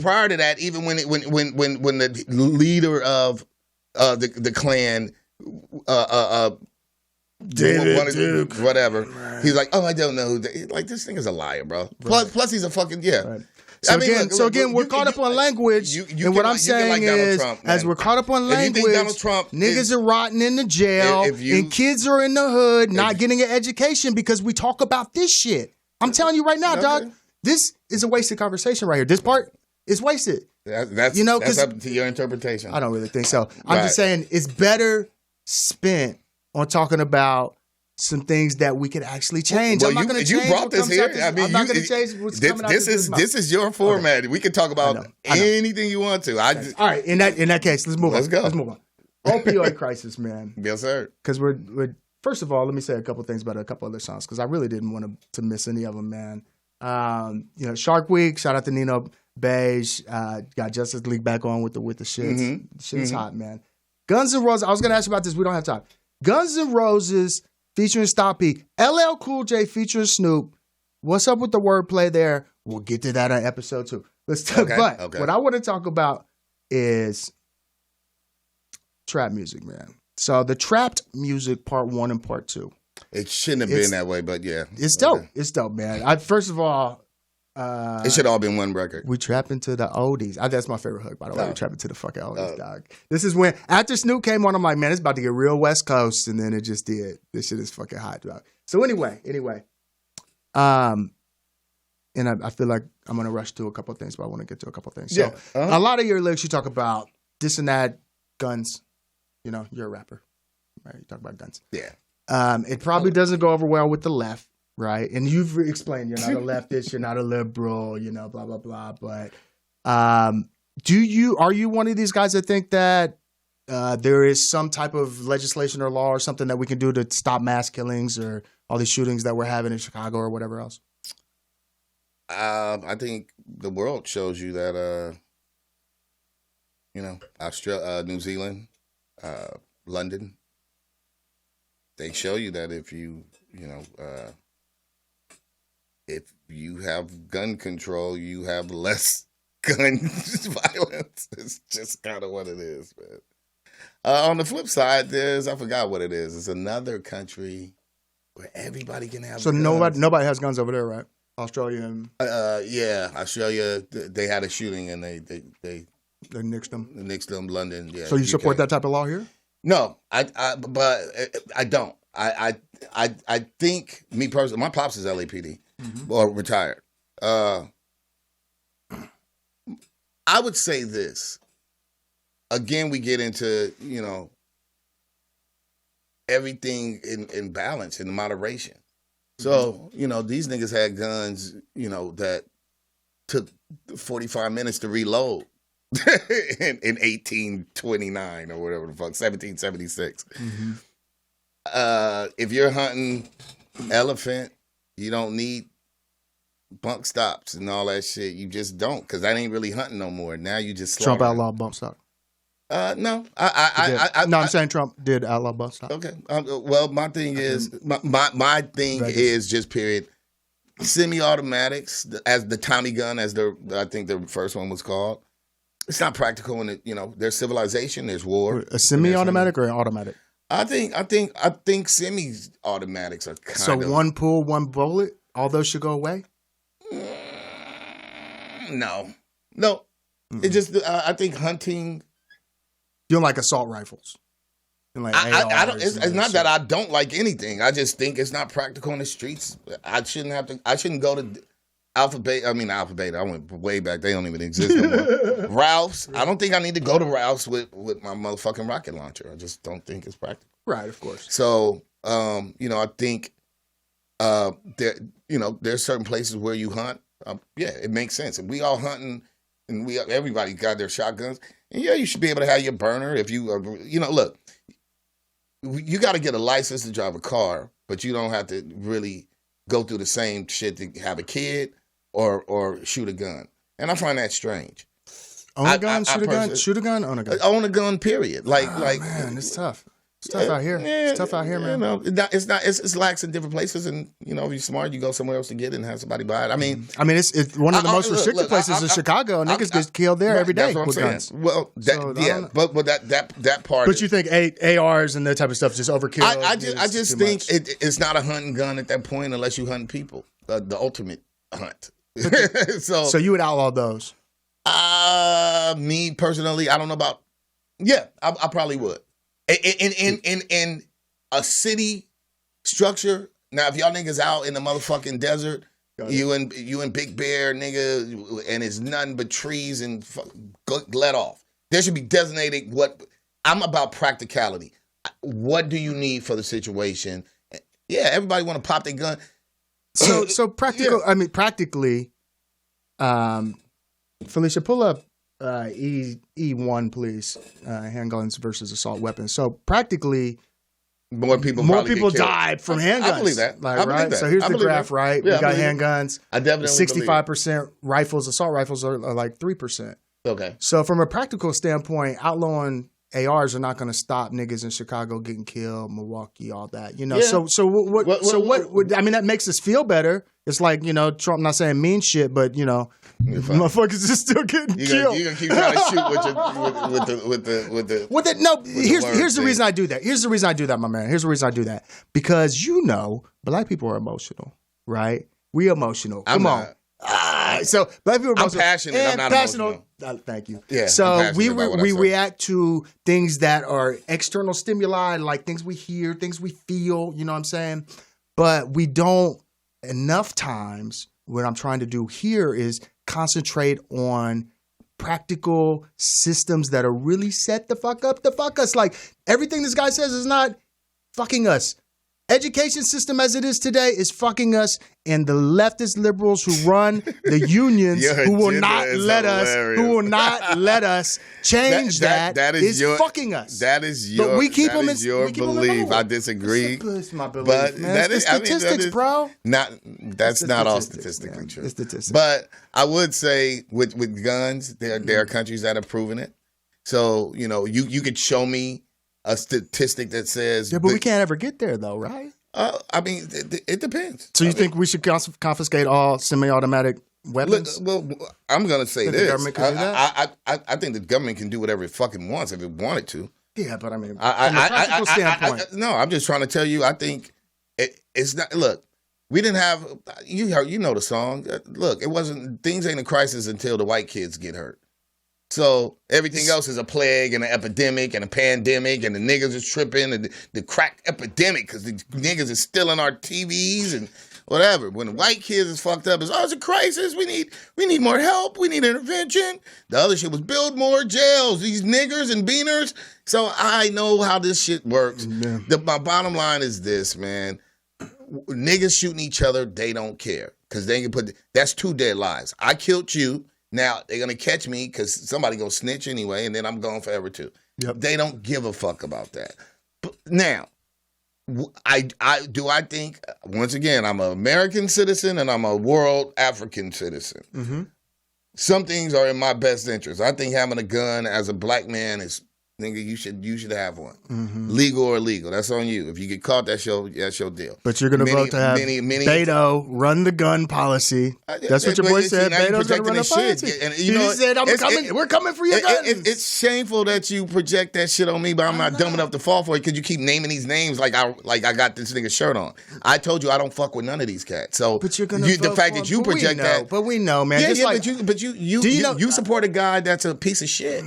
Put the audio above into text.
prior to that, even when the leader of the Klan David Duke, whatever, right. He's like, oh, I don't know. Like, this thing is a liar, bro. Right. Plus he's a fucking Right. So again, we're caught up on language, and what I'm saying is, as we're caught up on language, niggas are rotting in the jail, and kids are in the hood not getting an education because we talk about this shit. I'm telling you right now, dog, this is a wasted conversation right here. This part is wasted. That's up to your interpretation. I don't really think so. I'm just saying it's better spent on talking about some things that we could actually change. Well, I'm not going to change. You brought this here. I mean, I'm not going to change what's coming out this is your format. Okay. We can talk about anything you want to. All right. In that case, let's move on. Let's go. Let's move on. Opioid crisis, man. Yes, sir. Because we're first of all, let me say a couple things about a couple other songs because I really didn't want to miss any of them, man. Shark Week. Shout out to Nino Beige. Got Justice League back on with the shits. Mm-hmm. Shit's hot, man. Guns N' Roses. I was going to ask you about this. We don't have time. Guns N' Roses featuring Stop P. LL Cool J featuring Snoop. What's up with the wordplay there? We'll get to that on episode 2. Let's talk. What I want to talk about is trap music, man. So the trapped music, part 1 and part 2. It shouldn't have been that way, but yeah, it's dope. It's dope, man. First of all, it should all been one record. We trap into the oldies. That's my favorite hook, by the way. We trap into the fucking oldies, dog. This is when, after Snoop came on, I'm like, man, it's about to get real West Coast, and then it just did. This shit is fucking hot, dog. So anyway. And I feel like I'm going to rush to a couple of things, but I want to get to a couple of things. So a lot of your lyrics, you talk about this and that, guns. You know, you're a rapper, right? You talk about guns. Yeah. It probably doesn't go over well with the left. Right. And you've explained you're not a leftist, you're not a liberal, you know, blah, blah, blah. But are you one of these guys that think that there is some type of legislation or law or something that we can do to stop mass killings or all these shootings that we're having in Chicago or whatever else? I think the world shows you that, Australia, New Zealand, London, they show you that if you have gun control, you have less gun violence. It's just kind of what it is, man. On the flip side, I forgot what it is. It's another country where everybody can have guns. Nobody has guns over there, right? Australia and... Australia, they had a shooting and they nixed them. Nixed them, London, yeah. So you support that type of law here? No, but I don't. I think, me personally, my pops is LAPD. Or retired. I would say this. Again, we get into, everything in balance, in moderation. So, these niggas had guns, that took 45 minutes to reload in 1829 or whatever the fuck, 1776. If you're hunting elephant, you don't need bump stops and all that shit. You just don't, because that ain't really hunting no more. Now you just Trump outlawed bump stock. No, I'm saying Trump did outlaw bump stock. Okay. Well, my thing is my thing is just period. Semi-automatics, as the Tommy gun, I think the first one was called. It's not practical in it. There's civilization, there's war. A semi-automatic or an automatic? I think semi-automatics are kind of... So one pull, one bullet, all those should go away? No. It just, I think hunting... You don't like assault rifles? Like I don't. It's not that I don't like anything. I just think it's not practical in the streets. I shouldn't go to Alpha Beta. I went way back. They don't even exist no more. Ralph's. I don't think I need to go to Ralph's with my motherfucking rocket launcher. I just don't think it's practical. Right, of course. So, I think, there's certain places where you hunt. It makes sense. If we all hunting and everybody got their shotguns, and you should be able to have your burner. If you, look, you got to get a license to drive a car, but you don't have to really go through the same shit to have a kid or shoot a gun. And I find that strange. Own a gun, shoot a gun, shoot a gun, own a gun. Own a gun, period. Man, it's tough. It's tough out here. It's tough out here, man. It's not. It's lax in different places, and if you're smart, you go somewhere else to get it and have somebody buy it. I mean, it's one of the most restricted places in Chicago. Niggas get killed there every day with guns. Well, but that part. But you think ARs and that type of stuff is just overkill? I just think it's not a hunting gun at that point unless you hunt people. The ultimate hunt. So you would outlaw those? Me personally, I don't know about. Yeah, I probably would. In a city structure. Now, if y'all niggas out in the motherfucking desert, you and Big Bear, nigga, and it's nothing but trees and let off. There should be designated what. I'm about practicality. What do you need for the situation? Yeah, everybody want to pop their gun. So practical. Yeah. I mean, practically. Felicia, pull up E1, please. Handguns versus assault weapons. So practically, more people died from handguns. I believe that. I believe that. So here's the graph, right? Yeah, we got handguns. I definitely 65% rifles. Assault rifles are like 3%. Okay. So from a practical standpoint, outlawing ARs are not going to stop niggas in Chicago getting killed, Milwaukee, all that. Yeah. So what? I mean, that makes us feel better. It's like, Trump not saying mean shit, but motherfuckers is still getting killed. You're gonna keep trying to shoot with the. No, here's the reason I do that. Here's the reason I do that, my man. Here's the reason I do that. Because black people are emotional, right? We emotional. Come on. So black people are emotional. I'm passionate. I'm not emotional. Thank you. Yeah. So we react to things that are external stimuli, like things we hear, things we feel. You know what I'm saying? But we don't enough times. What I'm trying to do here is concentrate on practical systems that are really set the fuck up to fuck us. Like everything this guy says is not fucking us. Education system as it is today is fucking us, and the leftist liberals who run the unions who will not let us change that is fucking us. That is your belief. I disagree. It's my belief, but man. That's the statistics, bro. That's not all statistically true. It's statistics. But I would say with guns, there are countries that have proven it. So you could show me a statistic that says... Yeah, but we can't ever get there, though, right? I mean, it depends. So you think we should confiscate all semi-automatic weapons? Well, I'm going to say this. The government can do that? I think the government can do whatever it fucking wants if it wanted to. Yeah, but I mean, from a practical standpoint... No, I'm just trying to tell you, I think it's not... Look, we didn't have... You know the song. Look, it wasn't... Things ain't a crisis until the white kids get hurt. So everything else is a plague and an epidemic and a pandemic and the niggas is tripping and the crack epidemic because the niggas is stealing our TVs and whatever. When the white kids is fucked up, it's a crisis. We need more help. We need intervention. The other shit was build more jails. These niggers and beaners. So I know how this shit works. Yeah. My bottom line is this, man. Niggas shooting each other, they don't care because they can that's 2 dead lives. I killed you. Now, they're going to catch me because somebody going to snitch anyway, and then I'm gone forever, too. Yep. They don't give a fuck about that. But now, I think, once again, I'm an American citizen and I'm a world African citizen. Mm-hmm. Some things are in my best interest. I think having a gun as a black man is... Nigga, you should have one. Mm-hmm. Legal or illegal. That's on you. If you get caught, that's your deal. But you're going to vote to have Beto run the gun policy. That's what your boy said. Beto's going to run the policy. And he said, we're coming for your guns. It's shameful that you project that shit on me, but I'm not dumb enough to fall for it because you keep naming these names like I got this nigga shirt on. I told you I don't fuck with none of these cats. So but you're gonna the fact that you project that. But we know, man. Yeah, but you support a guy that's a piece of shit.